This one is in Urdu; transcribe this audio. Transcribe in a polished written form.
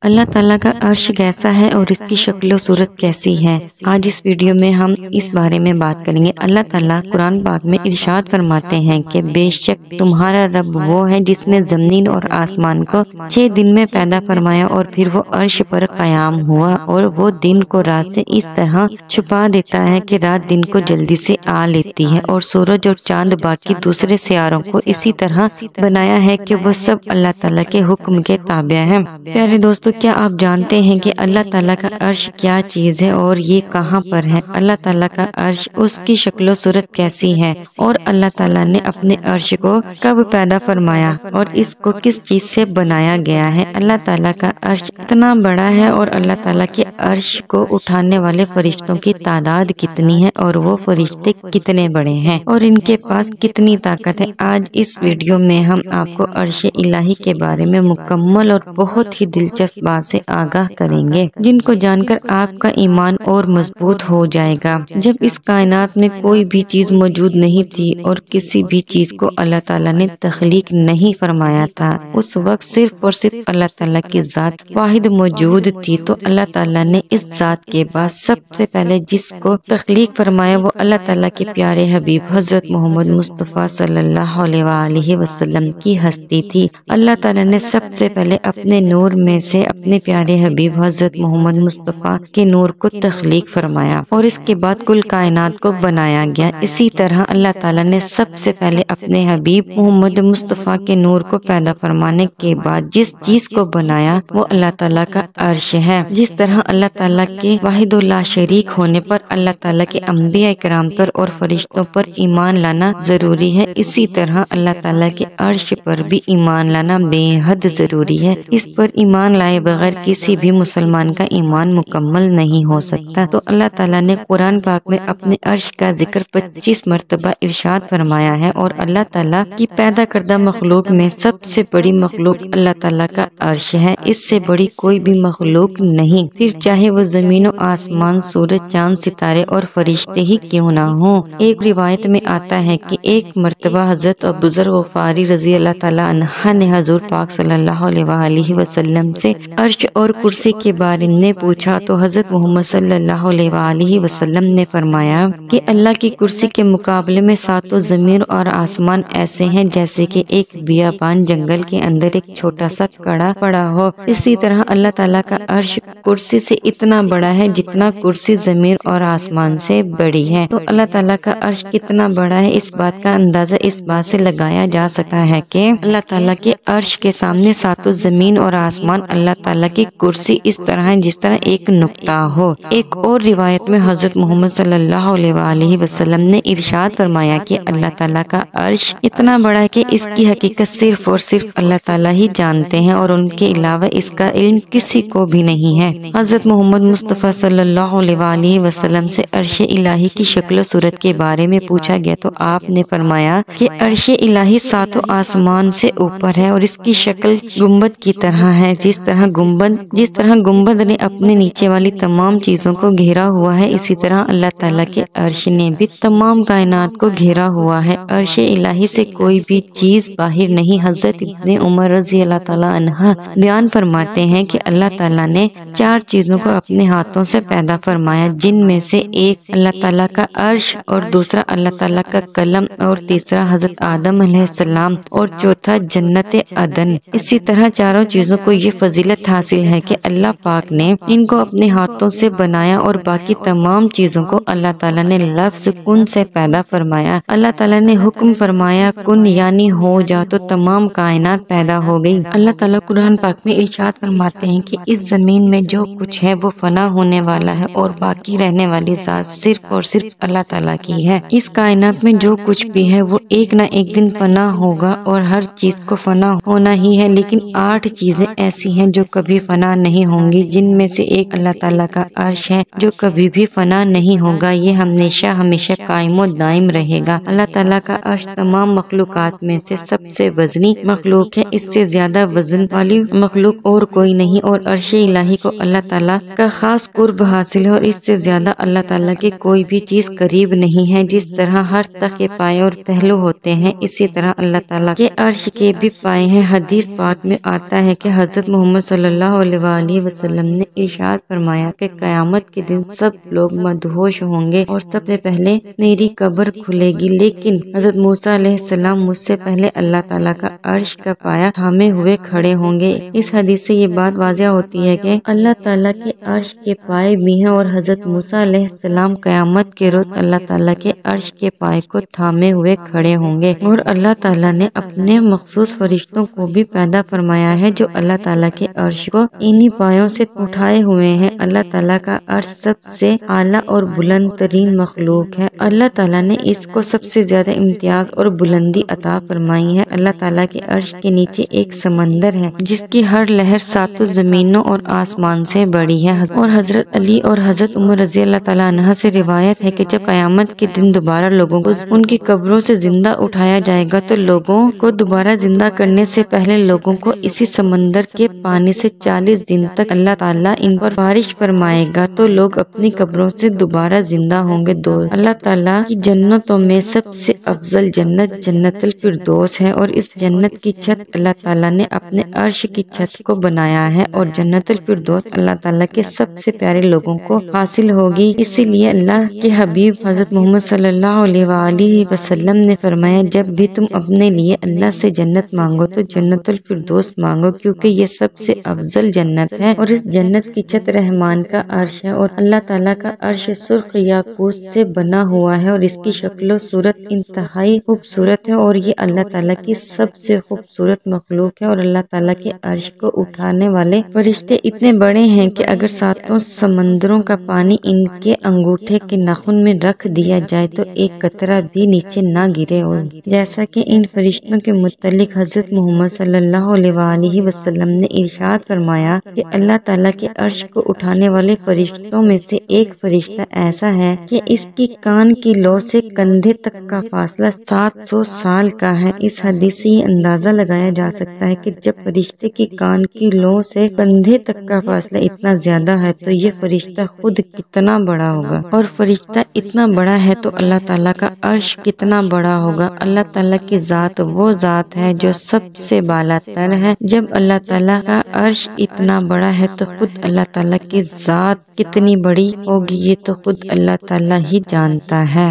اللہ تعالیٰ کا عرش کیسا ہے اور اس کی شکل و صورت کیسی ہے؟ آج اس ویڈیو میں ہم اس بارے میں بات کریں گے۔ اللہ تعالیٰ قرآن پاک میں ارشاد فرماتے ہیں کہ بے شک تمہارا رب وہ ہے جس نے زمین اور آسمان کو 6 دن میں پیدا فرمایا اور پھر وہ عرش پر قیام ہوا، اور وہ دن کو رات سے اس طرح چھپا دیتا ہے کہ رات دن کو جلدی سے آ لیتی ہے، اور سورج اور چاند باقی دوسرے سیاروں کو اسی طرح بنایا ہے کہ وہ سب اللہ تعالیٰ کے حکم کے تابع ہیں۔ پیارے دوستو، کیا آپ جانتے ہیں کہ اللہ تعالیٰ کا عرش کیا چیز ہے اور یہ کہاں پر ہے؟ اللہ تعالیٰ کا عرش، اس کی شکل و صورت کیسی ہے، اور اللہ تعالیٰ نے اپنے عرش کو کب پیدا فرمایا اور اس کو کس چیز سے بنایا گیا ہے؟ اللہ تعالیٰ کا عرش اتنا بڑا ہے، اور اللہ تعالیٰ کے عرش کو اٹھانے والے فرشتوں کی تعداد کتنی ہے، اور وہ فرشتے کتنے بڑے ہیں، اور ان کے پاس کتنی طاقت ہے۔ آج اس ویڈیو میں ہم آپ کو عرش الہی کے بارے میں مکمل اور بہت ہی دلچسپ بات سے آگاہ کریں گے، جن کو جان کر آپ کا ایمان اور مضبوط ہو جائے گا۔ جب اس کائنات میں کوئی بھی چیز موجود نہیں تھی اور کسی بھی چیز کو اللہ تعالیٰ نے تخلیق نہیں فرمایا تھا، اس وقت صرف اور صرف اللہ تعالیٰ کی ذات واحد موجود تھی، تو اللہ تعالیٰ نے اس ذات کے بعد سب سے پہلے جس کو تخلیق فرمایا وہ اللہ تعالیٰ کے پیارے حبیب حضرت محمد مصطفیٰ صلی اللہ علیہ وآلہ وسلم کی ہستی تھی۔ اللہ تعالیٰ نے سب سے پہلے اپنے نور میں سے اپنے پیارے حبیب حضرت محمد مصطفیٰ کے نور کو تخلیق فرمایا، اور اس کے بعد کل کائنات کو بنایا گیا۔ اسی طرح اللہ تعالیٰ نے سب سے پہلے اپنے حبیب محمد مصطفیٰ کے نور کو پیدا فرمانے کے بعد جس چیز کو بنایا وہ اللہ تعالیٰ کا عرش ہے۔ جس طرح اللہ تعالیٰ کے واحد لا شریک ہونے پر اللہ تعالیٰ کے انبیاء کرام پر اور فرشتوں پر ایمان لانا ضروری ہے، اسی طرح اللہ تعالیٰ کے عرش پر بھی ایمان لانا بے حد ضروری ہے۔ اس پر ایمان لائے بغیر کسی بھی مسلمان کا ایمان مکمل نہیں ہو سکتا۔ تو اللہ تعالیٰ نے قرآن پاک میں اپنے عرش کا ذکر 25 مرتبہ ارشاد فرمایا ہے، اور اللہ تعالیٰ کی پیدا کردہ مخلوق میں سب سے بڑی مخلوق اللہ تعالیٰ کا عرش ہے، اس سے بڑی کوئی بھی مخلوق نہیں، پھر چاہے وہ زمین و آسمان، سورج، چاند، ستارے اور فرشتے ہی کیوں نہ ہوں۔ ایک روایت میں آتا ہے کہ ایک مرتبہ حضرت ابوذر غفاری رضی اللہ تعالیٰ عنہ نے حضور پاک صلی اللہ علیہ وآلہ وسلم سے عرش اور کرسی کے بارے میں پوچھا، تو حضرت محمد صلی اللہ علیہ وآلہ وسلم نے فرمایا کہ اللہ کی کرسی کے مقابلے میں ساتوں زمین اور آسمان ایسے ہیں جیسے کہ ایک بیابان جنگل کے اندر ایک چھوٹا سا کڑا پڑا ہو۔ اسی طرح اللہ تعالیٰ کا عرش کرسی سے اتنا بڑا ہے جتنا کرسی زمین اور آسمان سے بڑی ہے۔ تو اللہ تعالیٰ کا عرش کتنا بڑا ہے، اس بات کا اندازہ اس بات سے لگایا جا سکتا ہے کہ اللہ تعالیٰ کے عرش کے سامنے ساتوں زمین اور آسمان اللہ تعالیٰ کی کرسی اس طرح ہے جس طرح ایک نقطہ ہو۔ ایک اور روایت میں حضرت محمد صلی اللہ علیہ وآلہ وسلم نے ارشاد فرمایا کہ اللہ تعالیٰ کا عرش اتنا بڑا ہے کہ اس کی حقیقت صرف اور صرف اللہ تعالیٰ ہی جانتے ہیں، اور ان کے علاوہ اس کا علم کسی کو بھی نہیں ہے۔ حضرت محمد مصطفیٰ صلی اللہ علیہ وآلہ وسلم سے عرش الہی کی شکل و صورت کے بارے میں پوچھا گیا، تو آپ نے فرمایا کہ عرش الہی ساتوں آسمان سے اوپر ہے، اور اس کی شکل گنبد کی طرح ہے، جس طرح گنبد نے اپنے نیچے والی تمام چیزوں کو گھیرا ہوا ہے، اسی طرح اللہ تعالیٰ کے عرش نے بھی تمام کائنات کو گھیرا ہوا ہے۔ عرش الہی سے کوئی بھی چیز باہر نہیں۔ حضرت ابن عمر رضی اللہ تعالیٰ عنہ بیان فرماتے ہیں کہ اللہ تعالیٰ نے 4 چیزوں کو اپنے ہاتھوں سے پیدا فرمایا، جن میں سے ایک اللہ تعالیٰ کا عرش، اور دوسرا اللہ تعالیٰ کا قلم، اور تیسرا حضرت آدم علیہ السلام، اور چوتھا جنت عدن۔ اسی طرح چاروں چیزوں کو یہ فضیلت حاصل ہے کہ اللہ پاک نے ان کو اپنے ہاتھوں سے بنایا، اور باقی تمام چیزوں کو اللہ تعالیٰ نے لفظ کن سے پیدا فرمایا۔ اللہ تعالیٰ نے حکم فرمایا کن یعنی ہو جا، تو تمام کائنات پیدا ہو گئی۔ اللہ تعالیٰ قرآن پاک میں ارشاد فرماتے ہیں کہ اس زمین میں جو کچھ ہے وہ فنا ہونے والا ہے، اور باقی رہنے والی ذات صرف اور صرف اللہ تعالیٰ کی ہے۔ اس کائنات میں جو کچھ بھی ہے وہ ایک نہ ایک دن فنا ہوگا، اور ہر چیز کو فنا ہونا ہی ہے، لیکن 8 چیزیں ایسی ہیں جو کبھی فنا نہیں ہوں گی، جن میں سے ایک اللہ تعالیٰ کا عرش ہے جو کبھی بھی فنا نہیں ہوگا، یہ ہمیشہ قائم و دائم رہے گا۔ اللہ تعالیٰ کا عرش تمام مخلوقات میں سے سب سے وزنی مخلوق ہے، اس سے زیادہ وزن والی مخلوق اور کوئی نہیں، اور عرش الہی کو اللہ تعالیٰ کا خاص قرب حاصل ہے، اور اس سے زیادہ اللہ تعالیٰ کی کوئی بھی چیز قریب نہیں ہے۔ جس طرح ہر تخت کے پائے اور پہلو ہوتے ہیں، اسی طرح اللہ تعالیٰ کے عرش کے بھی پائے ہیں۔ حدیث پاک میں آتا ہے کہ حضرت محمد صلی صلی اللہ علیہ وسلم نے ارشاد فرمایا کہ قیامت کے دن سب لوگ مدہوش ہوں گے اور سب سے پہلے میری قبر کھلے گی، لیکن حضرت موسیٰ علیہ السلام مجھ سے پہلے اللہ تعالیٰ کا عرش کا پایہ تھامے ہوئے کھڑے ہوں گے۔ اس حدیث سے یہ بات واضح ہوتی ہے کہ اللہ تعالیٰ کے عرش کے پائے بھی ہیں اور حضرت موسیٰ علیہ السلام قیامت کے روز اللہ تعالیٰ کے عرش کے پائے کو تھامے ہوئے کھڑے ہوں گے، اور اللہ تعالیٰ نے اپنے مخصوص فرشتوں کو بھی پیدا فرمایا ہے جو اللہ تعالیٰ کے عرش کو انہی پایوں سے اٹھائے ہوئے ہیں۔ اللہ تعالیٰ کا عرش سب سے اعلیٰ اور بلند ترین مخلوق ہے۔ اللہ تعالیٰ نے اس کو سب سے زیادہ امتیاز اور بلندی عطا فرمائی ہے۔ اللہ تعالیٰ کے عرش کے نیچے ایک سمندر ہے جس کی ہر لہر ساتوں زمینوں اور آسمان سے بڑی ہے، اور حضرت علی اور حضرت عمر رضی اللہ تعالیٰ عنہ سے روایت ہے کہ جب قیامت کے دن دوبارہ لوگوں کو ان کی قبروں سے زندہ اٹھایا جائے گا تو لوگوں کو دوبارہ زندہ کرنے سے پہلے لوگوں کو اسی سمندر کے پانی سے 40 دن تک اللہ تعالیٰ ان پر بارش فرمائے گا تو لوگ اپنی قبروں سے دوبارہ زندہ ہوں گے۔ اللہ تعالیٰ کی جنتوں میں سب سے افضل جنت جنت الفردوس ہے، اور اس جنت کی چھت اللہ تعالیٰ نے اپنے عرش کی چھت کو بنایا ہے، اور جنت الفردوس اللہ تعالیٰ کے سب سے پیارے لوگوں کو حاصل ہوگی۔ اسی لیے اللہ کے حبیب حضرت محمد صلی اللہ علیہ وسلم نے فرمایا، جب بھی تم اپنے لیے اللہ سے جنت مانگو تو جنت الفردوس مانگو، کیونکہ یہ سب سے افضل جنت ہے، اور اس جنت کی چھت رحمان کا عرش ہے، اور اللہ تعالیٰ کا عرش سرخ یاقوت سے بنا ہوا ہے، اور اس کی شکل و صورت انتہائی خوبصورت ہے، اور یہ اللہ تعالیٰ کی سب سے خوبصورت مخلوق ہے، اور اللہ تعالیٰ کے عرش کو اٹھانے والے فرشتے اتنے بڑے ہیں کہ اگر ساتوں سمندروں کا پانی ان کے انگوٹھے کے ناخن میں رکھ دیا جائے تو ایک قطرہ بھی نیچے نہ گرے، اور جیسا کہ ان فرشتوں کے متعلق حضرت محمد صلی اللہ علیہ وسلم نے ارشاد فرمایا کہ اللہ تعالیٰ کے عرش کو اٹھانے والے فرشتوں میں سے ایک فرشتہ ایسا ہے کہ اس کی کان کی لو سے کندھے تک کا فاصلہ 700 سال کا ہے۔ اس حدیث سے یہ اندازہ لگایا جا سکتا ہے کہ جب فرشتے کی کان کی لو سے کندھے تک کا فاصلہ اتنا زیادہ ہے تو یہ فرشتہ خود کتنا بڑا ہوگا، اور فرشتہ اتنا بڑا ہے تو اللہ تعالیٰ کا عرش کتنا بڑا ہوگا۔ اللہ تعالیٰ کی ذات وہ ذات ہے جو سب سے بالا تر ہے۔ جب اللہ تعالیٰ کا عرش اتنا بڑا ہے تو خود اللہ تعالیٰ کی ذات کتنی بڑی ہوگی یہ تو خود اللہ تعالیٰ ہی جانتا ہے۔